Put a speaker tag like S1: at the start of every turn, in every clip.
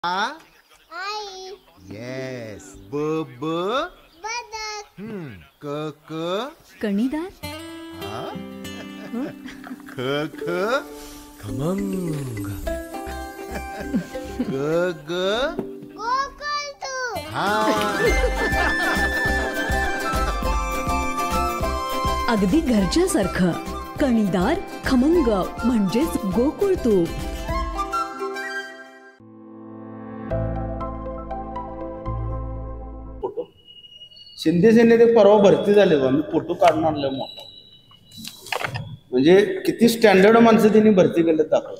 S1: आई.
S2: Yes. ब ब
S1: बदक.
S2: क क
S3: कणीदार.
S2: ख ख
S4: खमंग.
S2: ग ग
S1: गोकुळतू.
S2: हा.
S3: अगदी घरच्यासारखं कणीदार खमंग म्हणजेच गोकुळ तूप.
S5: फोटो शिंदे सेनेत एक परवा भरती झाले बा, मी फोटो काढून आणलं मोठा. म्हणजे किती स्टँडर्ड माणसं त्यांनी भरती केलं दाखव.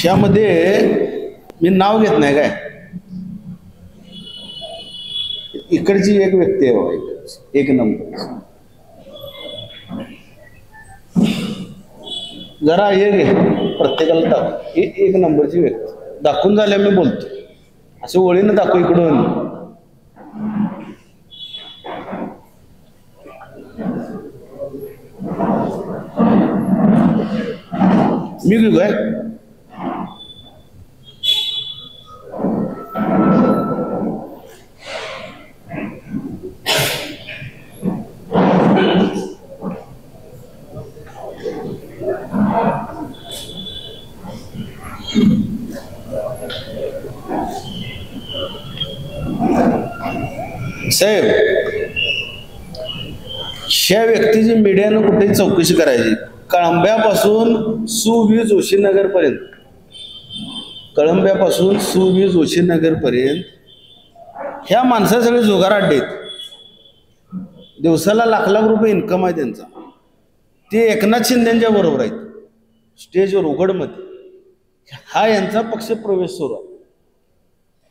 S5: यामध्ये मी नाव घेत नाही काय, इकडची एक व्यक्ती आहे बाबा, इकडची एक नंबर. जरा हे घे प्रत्येकाला दाखव, एक नंबरची व्यक्ती दाखवून झाल्या मी बोलतो. असे ओळीनं दाखव इकडून. मी घेऊ काय? साहेब, ह्या व्यक्तीची मीडियानं कुठेही चौकशी करायची. कळंब्यापासून सुवी जोशीनगर पर्यंत, कळंब्यापासून सुवी जोशीनगर पर्यंत ह्या माणसा सगळे जुगार अड्डे आहेत. दिवसाला लाख लाख रुपये इन्कम आहे त्यांचा. ते एकनाथ शिंदेच्या बरोबर आहेत स्टेजवर उघडमध्ये. हा यांचा पक्षप्रवेश सुरू आहे,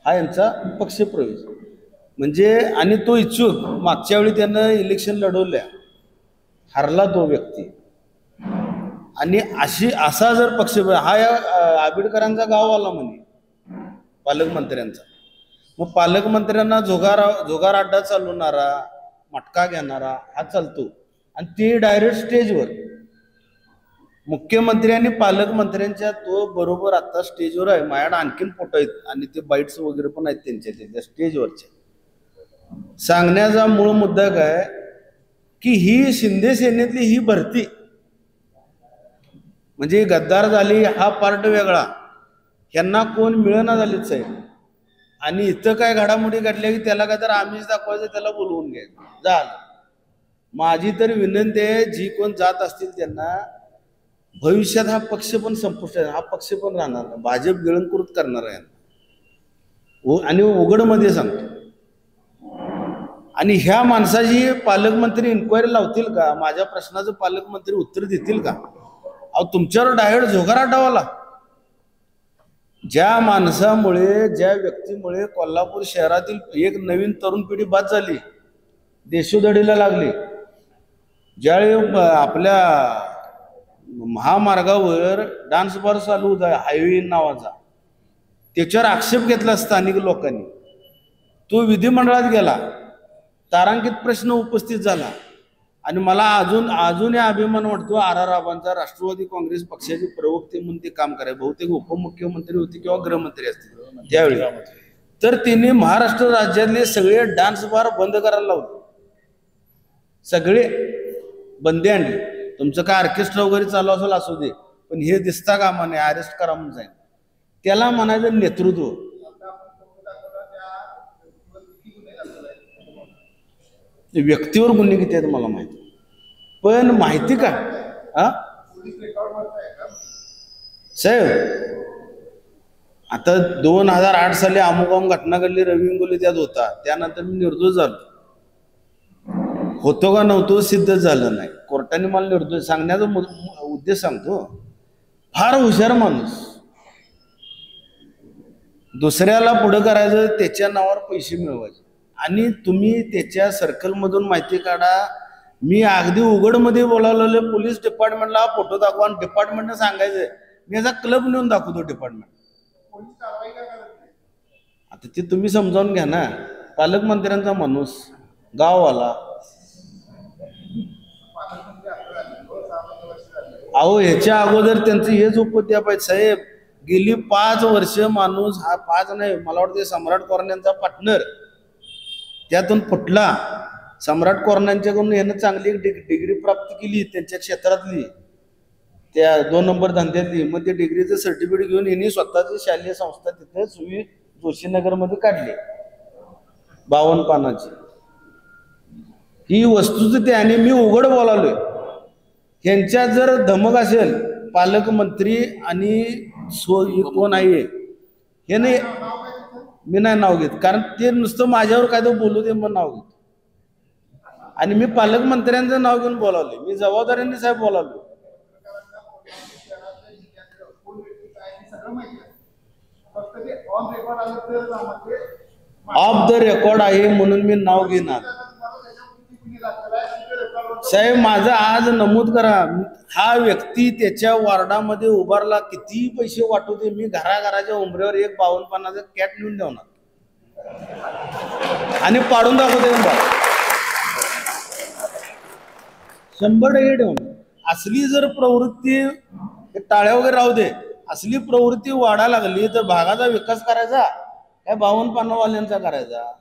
S5: हा यांचा पक्षप्रवेश. म्हणजे आणि तो इच्छुक, मागच्या वेळी त्यानं इलेक्शन लढवल्या, हरला तो व्यक्ती. आणि असा जर पक्ष, हा या आंबेडकरांचा गाववाला म्हणे पालकमंत्र्यांचा. मग पालकमंत्र्यांना जुगार अड्डा चालवणारा, मटका घेणारा हा चालतो. आणि ते डायरेक्ट स्टेजवर मुख्यमंत्री आणि पालकमंत्र्यांच्या तो बरोबर आता स्टेजवर आहे. माझ्याकडे आणखीन फोटो आहेत आणि ते बाईट्स वगैरे पण आहेत त्यांच्या स्टेजवरचे. सांगण्याचा मूळ मुद्दा काय की ही शिंदे सेनेतली ही भरती म्हणजे गद्दार झाली हा पार्ट वेगळा, ह्यांना कोण मिळना झालीच साहेब. आणि इथं काय घडामोडी घडल्या की त्याला काय तर आम्हीच दाखवायचं, त्याला बोलवून घ्यायचं झालं. माझी तर विनंती आहे, जी कोण जात असतील त्यांना, भविष्यात हा पक्ष पण संपुष्टात, हा पक्ष पण राहणार नाही, भाजप गिळंकृत करणार आहे. आणि उघडमध्ये सांगतो. आणि ह्या माणसाची पालकमंत्री इन्क्वायरी लावतील का? माझ्या प्रश्नाचं पालकमंत्री उत्तर देतील का? अहो, तुमच्यावर डायरेक्ट झोगार अड्डावाला. ज्या माणसामुळे, ज्या व्यक्तीमुळे कोल्हापूर शहरातील एक नवीन तरुण पिढी बाद झाली, देशोधडीला लागली. ज्यावेळी आपल्या महामार्गावर डान्स बार चालू होता हायवे नावाचा, त्याच्यावर आक्षेप घेतला स्थानिक लोकांनी. तो विधिमंडळात गेला, तारांकित प्रश्न उपस्थित झाला. आणि मला अजूनही अभिमान वाटतो आबांचा, राष्ट्रवादी काँग्रेस पक्षाचे प्रवक्ते म्हणून ते काम करायचे. बहुतेक उपमुख्यमंत्री होते किंवा गृहमंत्री असतील त्यावेळी. तर त्यांनी महाराष्ट्र राज्यातले सगळे डान्स बार बंद करायला लावले, सगळे बंदी आणली. तुमचं काय ऑर्केस्ट्रा वगैरे चालू असेल असू दे, पण हे दिसता कामा नये, अरेस्ट करा म्हणून जाईल. त्याला म्हणायचं नेतृत्व. व्यक्तीवर गुन्हे किती आहेत मला माहिती, पण माहिती का साहेब, आता 2008 साली अमुक घटना घडली, रवी इंगोले त्यात होता. त्यानंतर मी निर्दोष झालो. होतो का नव्हतो सिद्ध झालं नाही. कोर्टाने मला निर्दोष सांगण्याचा उद्देश सांगतो. फार हुशार माणूस, दुसऱ्याला पुढं करायचं, त्याच्या नावावर पैसे मिळवायचे. आणि तुम्ही त्याच्या सर्कलमधून माहिती काढा. मी अगदी उघडमध्ये बोलावलेले पोलीस डिपार्टमेंटला फोटो दाखवा आणि डिपार्टमेंटने सांगायचंय मी याचा क्लब नेऊन दाखवतो डिपार्टमेंट. आता ते तुम्ही समजावून घ्या ना. पालकमंत्र्यांचा माणूस, गाववाला. अहो ह्याच्या अगोदर त्यांचं हेच उपद्याप आहेत साहेब. गेली 5 वर्ष माणूस हा 5 नाही मला वाटतं सम्राट कोरण्यांचा पार्टनर त्यातून फुटला. सम्राट कोरण्यांच्याकडून यानं चांगली एक डिग्री प्राप्त केली त्यांच्या क्षेत्रातली त्या 2 नंबर धंद्यातली. मग ते डिग्रीचं सर्टिफिकेट घेऊन यांनी स्वतःची शालेय संस्था तिथे सुवी जोशीनगरमध्ये काढली 52 पानाची. ही वस्तुस्थिती आणि मी उघड बोलालोय. यांच्यात जर धमक असेल पालकमंत्री आणि कोण आहे हे नाही मी नाही नाव घेत कारण ते नुसतं माझ्यावर काय तर बोलू दे मग नाव घेत. आणि मी पालकमंत्र्यांचं नाव घेऊन बोलावले. मी जबाबदारीने साहेब बोलावलो. ऑफ द रेकॉर्ड आहे म्हणून मी नाव घेणार साहेब. माझं आज नमूद करा हा व्यक्ती त्याच्या वॉर्डामध्ये उभारला किती पैसे वाटू दे मी घराघराच्या उंबऱ्यावर एक 52 पानाचं कॅट नेऊन ठेवणार आणि पाडून दाखवते 100% ठेवून. असली जर प्रवृत्ती टाळ्या वगैरे राहू दे असली प्रवृत्ती वाढायला लागली तर भागाचा विकास करायचा काय 52 पानावाल्यांचा करायचा.